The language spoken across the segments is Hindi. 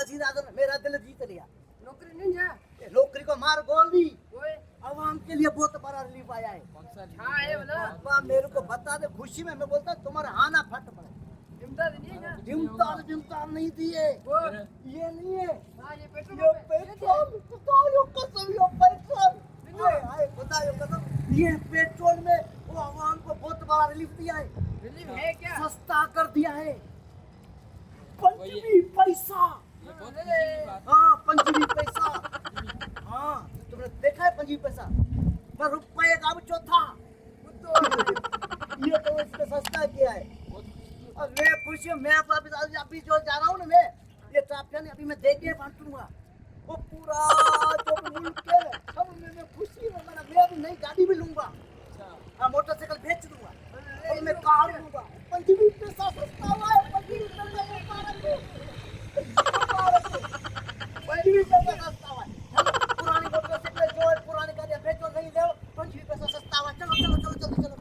वजीर-ए-आज़म मेरा दिल जीत लिया। नौकरी नहीं जा नौकरी को मार गोल दी, ओए आवाम के लिए बहुत बड़ा रिलीफ आया है। हाँ है बोला अब्बा मेरे को बता दे, खुशी में मैं बोलता तुम्हारा हाना फट पड़े। इमदाद नहीं है ना जिम्तान नहीं दिए, वो ये नहीं है, हाँ ये पेट्रोल ये पंप है। पेट्रोल, खुदायो कसम ये पेट्रोल, हाय खुदायो कसम ये पेट्रोल में वो आवाम को बहुत बड़ा रिलीफ दिया है, रिलीफ है क्या सस्ता कर दिया है। पंचवी पैसा, हाँ पंचवी पैसा, हाँ तुमने देखा है पंचवी पैसा, पर रुपये का भी चौथा, ये तो इसने सस्ता किया है। और मैं खुशी हूँ, मैं अभी जो जा रहा हूँ ना, मैं ये ट्रैफिक अभी मैं दे के बांटूंगा वो पूरा जो मुल्क है सब में। मैं खुशी हूँ, मैं अभी नई गाड़ी भी लूंगा, हाँ मोटरसाइकिल बेच दूंगा और मैं कार लूंगा। पंचवी पैसा सस्ता हुआ है, पंचवी पैसा पंचवी पैसा सस्ता हुआ है। चलो पुरानी मोटरसाइकिल जो है, पुरानी गाड़ियाँ बेचो, नहीं दो, पंचवी पैसा सस्ता हुआ है। चलो चलो चलो चलो चलो।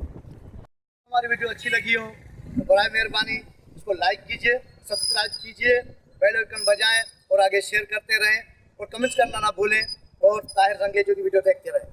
हमारी वीडियो अच्छी लगी हो तो बड़ा मेहरबानी इसको लाइक कीजिए, सब्सक्राइब कीजिए, बेल आइकन बजाएं और आगे शेयर करते रहें और कमेंट्स करना ना भूलें और ताहिर रंगेजो की वीडियो देखते रहें।